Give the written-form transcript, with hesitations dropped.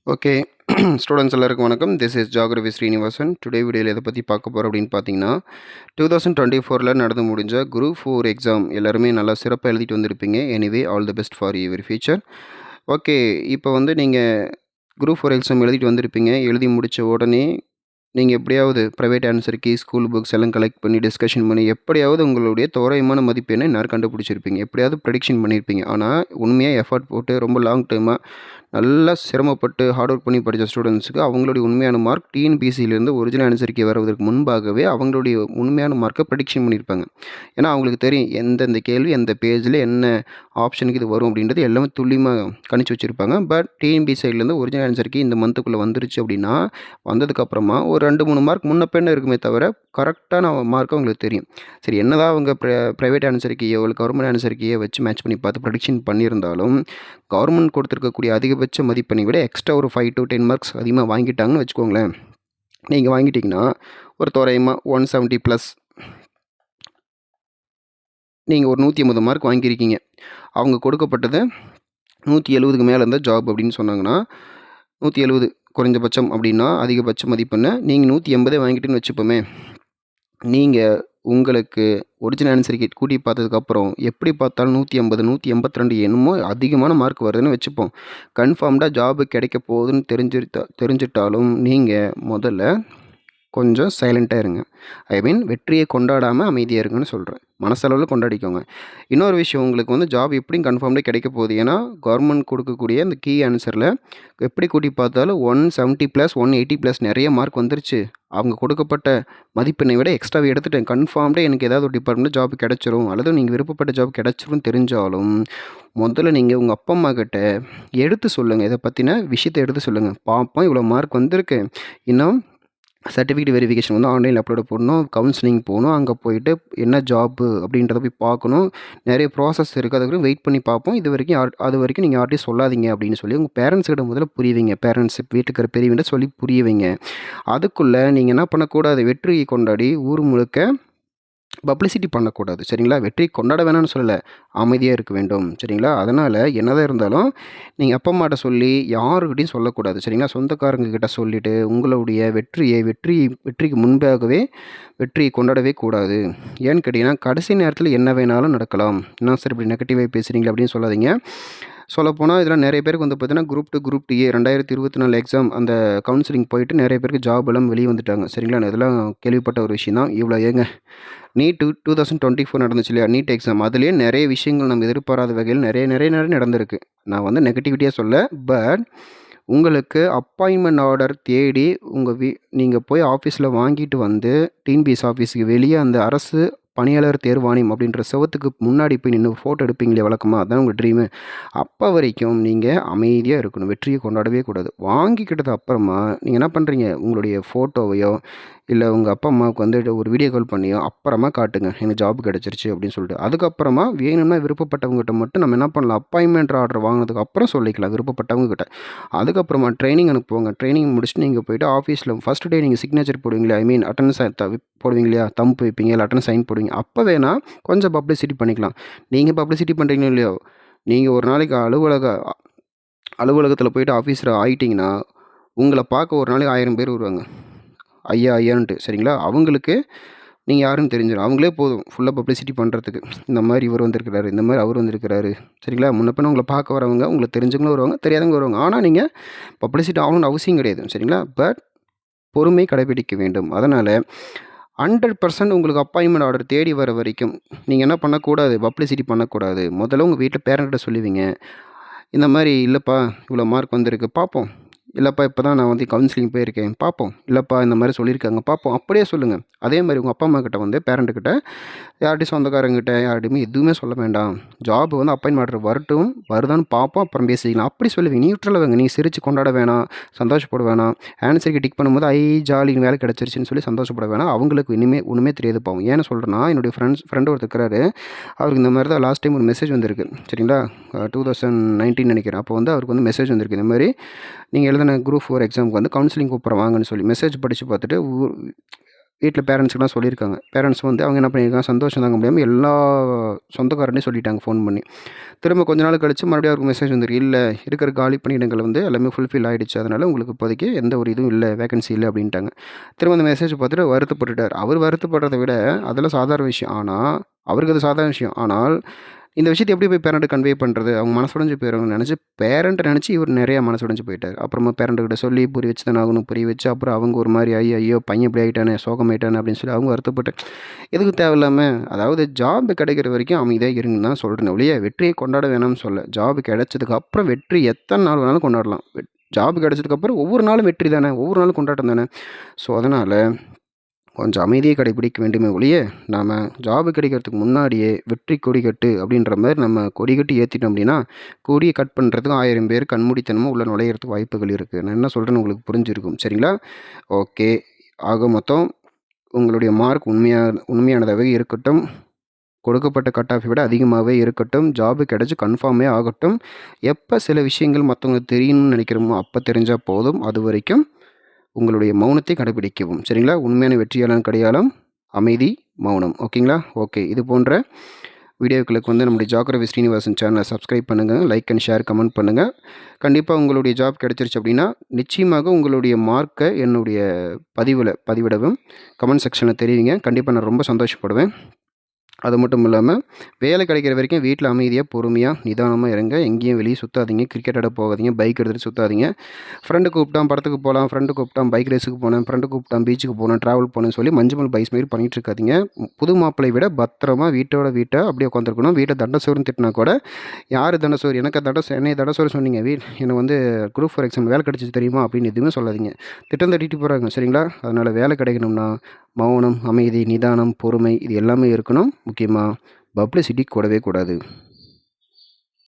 Okay. Students எல்லாருக்கும் வணக்கம். This is geography Srinivasan. Today வீடியோவில் எதை பற்றி பார்க்க போகிறோம் அப்படின்னு பார்த்தீங்கன்னா, 2024ல் நடந்து முடிஞ்ச குரூப் 4 எக்ஸாம் எல்லாருமே நல்லா சிறப்பாக எழுதிட்டு வந்திருப்பீங்க. Anyway all the best for your future. Okay. இப்போ வந்து நீங்கள் குரூப் 4 எக்ஸாம் எழுதிட்டு வந்திருப்பீங்க. எழுதி முடித்த உடனே நீங்க எப்படியாவது private answer key, school books எல்லாம் கலெக்ட் பண்ணி, டிஸ்கஷன் பண்ணி, எப்படியாவது உங்களுடைய தோராயமான மதிப்பெண்ணை இந்நேரம் கண்டுபிடிச்சிருப்பீங்க. எப்படியாவது ப்ரெடிக்ஷன் பண்ணியிருப்பீங்க. ஆனா, உண்மையா எஃபோர்ட் போட்டு ரொம்ப லாங் டைமா நல்லா சிரமப்பட்டு ஹார்ட் ஒர்க் பண்ணி படித்த ஸ்டூடெண்ட்ஸுக்கு அவங்களுடைய உண்மையான மார்க் டிஎன்பிஎஸ்சியிலேருந்து ஒரிஜினல் ஆன்சர் கீ வருவதற்கு முன்பாகவே அவங்களுடைய உண்மையான மார்க்கை ப்ரெடிக்ஷன் பண்ணியிருப்பாங்க. ஏன்னா, அவங்களுக்கு தெரியும் எந்தெந்த கேள்வி, எந்த பேஜில என்ன ஆப்ஷனுக்கு இது வரும் அப்படின்றது எல்லாமே துல்லியமாக கணிச்சு வச்சிருப்பாங்க. பட் டிஎன்பிஎஸ்சி சைட்லேருந்து ஒரிஜினல் ஆன்சர் கீ இந்த மந்த்துக்குள்ளே வந்துருச்சு அப்படின்னா, வந்ததுக்கப்புறமா ஒரு 2, 3 மார்க் முன்ன பின்ன இருக்குமே தவிர, கரெக்டான மார்க் அவங்களுக்கு தெரியும். சரி என்னதான் அவங்க பிரைவேட் ஆன்சர் கீயோ, இல்ல கவர்மெண்ட் ஆன்சர் கீயோ வச்சு மேட்ச் பண்ணி பார்த்து ப்ரெடிக்ஷன் பண்ணியிருந்தாலும், கவர்மெண்ட் கொடுத்துருக்கக்கூடிய அதிகபட்ச மதிப்பெண்ணை விட எக்ஸ்ட்ரா ஒரு 5 to 10 மார்க்ஸ் அதிகமாக வாங்கிட்டாங்கன்னு வச்சுக்கோங்களேன். நீங்க வாங்கிட்டீங்கன்னா, ஒரு தோராயமா 170 ப்ளஸ் நீங்க ஒரு 180 மார்க் வாங்கியிருக்கீங்க. அவங்க கொடுக்கப்பட்டது 170க்கு மேல இருந்தா ஜாப் அப்படின்னு சொன்னாங்கன்னா, 170 குறைந்தபட்சம் அப்படின்னா, அதிகபட்ச மதிப்பெண்ண நீங்க 180 வாங்கிட்டீங்கன்னு வச்சுப்போமே. நீங்க உங்களுக்கு ஒரிஜினல் ஆன்சர் கீ கூட்டி பார்த்ததுக்கப்புறம், எப்படி பார்த்தாலும் 180, 182 என்னமோ அதிகமான மார்க் வருதுன்னு வச்சுப்போம். கன்ஃபார்ம்டா ஜாப் கிடைக்க போகுதுன்னு தெரிஞ்சிட்டாலும், நீங்க முதல்ல கொஞ்சம் சைலண்ட்டா இருங்க. ஐ மீன் வெற்றியை கொண்டாடாம அமைதியா இருங்கன்னு சொல்றேன். மனசளவுல கொண்டாடிக்கோங்க. இன்னொரு விஷயம் உங்களுக்கு வந்து ஜாப் எப்படியும் கன்ஃபார்ம்டா கிடைக்க போகுது. ஏன்னா, கவர்மெண்ட் கொடுக்கக்கூடிய அந்த கீ ஆன்சர்ல எப்படி கூட்டி பார்த்தாலும் 170 ப்ளஸ், 180 ப்ளஸ் நெறைய மார்க் வந்துருச்சு. அவங்க கொடுக்கப்பட்ட மதிப்பெண்ணை விட எக்ஸ்ட்ராவே எடுத்துட்டேன். கன்ஃபார்ம்டா எனக்கு ஏதாவது ஒரு டிபார்ட்மெண்ட்ல ஜாப் கிடைச்சிரும். அல்லது நீங்க விருப்பப்பட்ட ஜாப் கிடைச்சிரும்னு தெரிஞ்சாலும், முதல்ல நீங்க உங்க அப்பா, அம்மா கிட்ட எடுத்து சொல்லுங்க. இத பத்தின விஷயத்த எடுத்து சொல்லுங்க. பாப்போம் இவ்வளோ மார்க் வந்திருக்கு. இன்னும் சர்டிஃபிகேட் வெரிஃபிகேஷன் வந்து ஆன்லைன்ல அப்லோட் பண்ணணும். கவுன்சிலிங் போணும். அங்க போயிட்டு என்ன ஜாப்பு அப்படின்றத போய் பார்க்கணும். நெறைய ப்ராசஸ் இருக்கு. அதுவரைக்கும் வெயிட் பண்ணி பார்ப்போம். அதுவரைக்கும் நீங்க யார்ட்டயும் சொல்லாதீங்க அப்படின்னு சொல்லி உங்க பேரண்ட்ஸ் கிட்ட முதல்ல புரிய வைங்க. பேரண்ட்ஸ் வீட்டுக்கு இருக்கிற பெரியவங்கட்ட சொல்லி புரிய வைங்க. அதுக்குள்ள நீங்க என்ன பண்ணக்கூடாது, வெற்றியை கொண்டாடி ஊர் முழுக்க பப்ளிசிட்டி பண்ணக்கூடாது. சரிங்களா? வெற்றி கொண்டாட வேணாம்னு சொல்லல. அமைதியா இருக்க வேண்டும். சரிங்களா? அதனால என்னதான் இருந்தாலும், நீங்க அப்பா, அம்மாட்ட சொல்லி யாருக்கிட்டயும் சொல்லக்கூடாது. சரிங்களா? சொந்தக்காரங்க கிட்ட சொல்லிட்டு, உங்களுடைய வெற்றிக்கு முன்பாகவே வெற்றியை கொண்டாடவே கூடாது. ஏன்னு கேட்டீங்கன்னா, கடைசி நேரத்தில என்ன வேணாலும் நடக்கலாம். என்ன சார் இப்படி நெகட்டிவா பேசுறீங்களே அப்படின்னு சொல்லாதீங்க. சொல்லப்போனா இதெல்லாம் நெறைய பேருக்கு வந்து பார்த்தீங்கன்னா, குரூப் 2, குரூப் டிஏ 2024 எக்ஸாம் அந்த கவுன்சிலிங் போயிட்டு நெறைய பேருக்கு ஜாப் எல்லாம் வெளிய வந்துட்டாங்க. சரிங்களா? இதெல்லாம் கேள்விப்பட்ட ஒரு விஷயம் தான். இவ்வளோ ஏங்க நீட் 2024 நடந்துச்சு இல்லையா? NEET exam. அதிலேயே நெறைய விஷயங்கள் நம்ம எதிர்பாராத வகையில் நெறைய நடந்திருக்கு. நான் வந்து நெகட்டிவிட்டியா சொல்லல. பட் உங்களுக்கு அப்பாயின்ட்மென்ட் ஆர்டர் தேடி நீங்க போய் ஆஃபீஸ்ல வாங்கிட்டு வந்து, டிஎன்பிஎஸ்சி ஆஃபீஸுக்கு வெளிய அந்த அரசு பணியாளர் தேர்வாணையம் அப்படின்ற செவுத்துக்கு முன்னாடி போய் நின்னு ஃபோட்டோ எடுப்பீங்களே வழக்கமா, அதான் உங்க ட்ரீமு. அப்ப வரைக்கும் நீங்க அமைதியா இருக்கணும். வெற்றிய கொண்டாடவே கூடாது. வாங்கிக்கிட்டது அப்புறமா நீங்க என்ன பண்றீங்க, உங்களுடைய ஃபோட்டோவையோ, இல்ல உங்க அப்பா, அம்மாவுக்கு வந்துட்டு ஒரு வீடியோ கால் பண்ணியோ, அப்புறமா காட்டுங்க. எனக்கு ஜாப் கிடைச்சிருச்சு அப்படின்னு சொல்லிட்டு. அதுக்கப்புறமா வேணும்னா விருப்பப்பட்டவங்ககிட்ட மட்டும் நம்ம என்ன பண்ணலாம், அப்பாயின்ட்மென்ட் ஆர்டர் வாங்குனதுக்கு அப்புறம் சொல்லிக்கலாம் விருப்பப்பட்டவங்க கிட்ட. அதுக்கப்புறமா ட்ரெய்னிங் அனுப்புவாங்க. ட்ரெய்னிங் முடிச்சுட்டு நீங்க போயிட்டு ஆஃபீஸ்ல ஃபர்ஸ்ட் டே நீங்க சிக்னேச்சர் போடுவீங்களா? ஐ மீன் அட்டெண்டன்ஸ் போடுவீங்க இல்லையா? தம்ப் வைப்பீங்க, இல்ல அட்டெண்டன்ஸ் சைன் போடுவீங்க. அப்ப வேணா கொஞ்சம் பப்ளிசிட்டி பண்ணிக்கலாம். நீங்க பப்ளிசிட்டி பண்றீங்களோ இல்லையோ, நீங்க ஒரு நாளைக்கு அலுவலகத்தில போயிட்டு ஆஃபீஸர் ஆயிட்டீங்கன்னா, உங்கள பார்க்க ஒரு நாளைக்கு 1000 பேர் வருவாங்க. ஐயா, ஐயான்ட்டு சரிங்களா? அவங்களுக்கு நீங்க யாருன்னு தெரிஞ்சிரும். அவங்களே போதும் ஃபுல்லா பப்ளிசிட்டி பண்றதுக்கு. இந்த மாரி இவர் வந்திருக்கிறாரு, இந்த மாரி அவர் வந்திருக்கிறாரு. சரிங்களா? முன்ன பின்ன உங்கள பார்க்க வரவங்க, உங்களுக்கு தெரிஞ்சவங்களும் வருவாங்க, தெரியாதவங்க வருவாங்க. ஆனா நீங்க பப்ளிசிட்டி ஆகணும்னு அவசியம் கிடையாது. சரிங்களா? பட் பொறுமை கடைபிடிக்க வேண்டும். அதனால 100% உங்களுக்கு அப்பாயின்ட்மென்ட் ஆர்டர் தேடி வர வரைக்கும், நீங்க என்ன பண்ணக்கூடாது, பப்ளிசிட்டி பண்ணக்கூடாது. முதல்ல உங்க வீட்ல பேரன்ட்ட்ட சொல்லுவீங்க. இந்த மாரி இல்லப்பா, இவ்வளோ மார்க் வந்திருக்கு பார்ப்போம். இல்லப்பா இப்பதான் நான் வந்து கவுன்சிலிங் போயிருக்கேன் பார்ப்போம். இல்லப்பா இந்த மாரி சொல்லியிருக்காங்க பார்ப்போம். அப்படியே சொல்லுங்க. அதே மாரி உங்க அப்பா, அம்மா கிட்ட வந்து பேரண்ட் கிட்ட யார்ட்டயும் சொந்தக்காரங்ககிட்ட யார்ட்டயுமே எதுவுமே சொல்ல வேண்டாம். ஜாப் வந்து அப்பாயின்ட்மென்ட் ஆர்டர் வரட்டும். வருதான்னு பார்ப்போம். அப்புறம் பேசிக்கலாம். அப்படி சொல்லுவீங்க. நியூட்ரலா வைங்க. நீங்க சிரிச்சு கொண்டாட வேணாம். சந்தோஷப்பட வேணாம். ஆன்சருக்கு டிக் பண்ணும்போது ஜாலின்னு வேலை கிடைச்சிருச்சுன்னு சொல்லி சந்தோஷப்பட வேணாம். அவங்களுக்கு ஒண்ணுமே தெரியாது பாவம். ஏன்னு சொல்றேன்னா, என்னுடைய ஃப்ரெண்ட் ஒருத்தர் இருக்கிறாரு. அவருக்கு இந்த மாரி தான் லாஸ்ட் டைம் ஒரு மெசேஜ் வந்திருக்கு. சரிங்களா? 2019 நெனைக்கிறேன். அப்போ வந்து அவருக்கு வந்து மெசேஜ் வந்திருக்கு. இந்த மாரி நீங்க எழுதின குரூப் 4 எக்ஸாமுக்கு வந்து கவுன்சிலிங் கூப்பிட்றேன் வாங்கன்னு சொல்லி. மெசேஜ் படிச்சு பார்த்துட்டு வீட்டில் பேரண்ட்ஸுக்குலாம் சொல்லியிருக்காங்க. பேரண்ட்ஸ் வந்து அவங்க என்ன பண்ணியிருக்காங்க, சந்தோஷம் தாங்க முடியாமல் எல்லா சொந்தக்காரனையும் சொல்லிட்டாங்க ஃபோன் பண்ணி. திரும்ப கொஞ்ச நாள் கழிச்சு மறுபடியும் அவருக்கு மெசேஜ் வந்துருக்கு. இல்ல இருக்கிற காலி பணியிடங்கள் வந்து எல்லாமே ஃபுல்ஃபில் ஆயிடுச்சு. அதனால உங்களுக்கு இப்போதைக்கு எந்த ஒரு இதுவும் இல்ல, வேக்கன்சி இல்ல அப்படின்ட்டாங்க. திரும்ப அந்த மெசேஜ் பார்த்துட்டு வருத்தப்பட்டுட்டார். அவர் வருத்தப்படுறத விட அதெல்லாம் சாதாரண விஷயம். ஆனா, அவருக்கு அது சாதாரண விஷயம். ஆனால் இந்த விஷயத்த எப்படி போய் பேரண்ட்டுக்கு கன்வே பண்ணுறது? அவங்க மனசு உடைஞ்சு போயிருவாங்கன்னு நெனச்சு, பேரண்ட்ட நெனச்சு இவர் நெறையா மனசு உடைஞ்சு போயிட்டாரு. அப்புறமா பேரண்ட்டுக்கிட்ட சொல்லி புரிய வச்சு தானே ஆகணும். புரிய வச்சு அப்புறம் அவங்க ஒரு மாரி ஆயி, ஐயோ! பையன் இப்படி ஆயிட்டானே, சோகமாயிட்டானே அப்படின்னு சொல்லி அவங்க வருத்தப்பட்டு, எதுக்கு தேவையில்லாம அதாவது ஜாப் கிடைக்கிற வரைக்கும் அமைதியா இருங்கன்னு தான் சொல்றேனே ஒழிய, வெற்றியை கொண்டாட வேணாம்னு சொல்லல. ஜாப் கிடைச்சதுக்கு அப்புறம் வெற்றி எத்தன நாள் வேணாலும் கொண்டாடலாம். ஜாப் கிடைச்சதுக்கப்புறம் ஒவ்வொரு நாளும் வெற்றி தானே, ஒவ்வொரு நாளும் கொண்டாட்டம் தானே. ஸோ, அதனால கொஞ்சம் அமைதியை கடைபிடிக்க வேண்டுமே ஒழிய, நாம ஜாப் கிடைக்கிறதுக்கு முன்னாடியே வெற்றி கொடி கட்டு அப்படின்ற மாரி நம்ம கொடி கட்டி ஏத்திட்டோம் அப்படின்னா, கொடிய கட் பண்ணுறதுக்கு 1000 பேர் கண்மூடித்தனமா உள்ள நுழையிறதுக்கு வாய்ப்புகள் இருக்கு. நான் என்ன சொல்றேன்னு உங்களுக்கு புரிஞ்சிருக்கும். சரிங்களா? ஓகே. ஆக மொத்தம் உங்களுடைய மார்க் உண்மையானதாவே இருக்கட்டும். கொடுக்கப்பட்ட கட் ஆஃபை விட அதிகமாவே இருக்கட்டும். ஜாப் கிடைச்சு கன்ஃபார்மே ஆகட்டும். எப்ப சில விஷயங்கள் மத்தவங்களுக்கு தெரியணும்னு நினைக்கிறோமோ, அப்ப தெரிஞ்சா போதும். அதுவரைக்கும் உங்களுடைய மௌனத்தை கடைபிடிக்கவும். சரிங்களா? உண்மையான வெற்றியாளன் அடையாளம் அமைதி, மௌனம். ஓகேங்களா? ஓகே. இது போன்ற வீடியோக்களுக்கு வந்து நம்முடைய ஜாக்ரஃபி ஸ்ரீனிவாசன் சேனலை சப்ஸ்கிரைப் பண்ணுங்க. லைக் அண்ட் ஷேர், கமெண்ட் பண்ணுங்க. கண்டிப்பா உங்களுடைய ஜாப் கிடைச்சிருச்சு அப்படின்னா, நிச்சயமாக உங்களுடைய மார்க்க என்னுடைய பதிவிடவும். கமெண்ட் செக்ஷன்ல தெரிவிங்க. கண்டிப்பா நான் ரொம்ப சந்தோஷப்படுவேன். அது மட்டும் இல்லாம, வேலை கிடைக்கிற வரைக்கும் வீட்ல அமைதியா, பொறுமையா, நிதானமா இருங்க. எங்கேயும் வெளிய சுத்தாதீங்க. கிரிக்கெட் ஆட போகாதீங்க. பைக் எடுத்துட்டு சுத்தாதீங்க. ஃப்ரெண்டு கூப்பிட்டான் படத்துக்கு போலாம், ஃப்ரெண்டு கூப்பிட்டான் பைக் ரேஸுக்கு போனேன், ஃப்ரெண்டு கூப்பிட்டான் பீச்சுக்கு போனேன், ட்ராவல் போனேன்னு சொல்லி மஞ்சுமல் பாய்ஸ் மாரி பண்ணிட்டு இருக்காதீங்க. புது மாப்பிள்ளைய விட பத்திரமா வீட்டா அப்படியே உட்காந்துருக்கணும். வீட்ல தண்டசோறுன்னு திட்டினா கூட, யாரு தண்டசோறு? என்னைய தண்டசோறு சொன்னீங்க. எனக்கு வந்து குரூப் 4 எக்ஸாம் வேலை கிடைச்சுச்சு தெரியுமா? அப்படின்னு எதுவுமே சொல்லாதீங்க. திட்டம் தட்டிட்டு போறாங்க. சரிங்களா? அதனால வேலை கிடைக்கணும்னா, மௌனம், அமைதி, நிதானம், பொறுமை இது எல்லாமே இருக்கணும். முக்கியமா பப்ளிசிட்டி கூடவே கூடாது.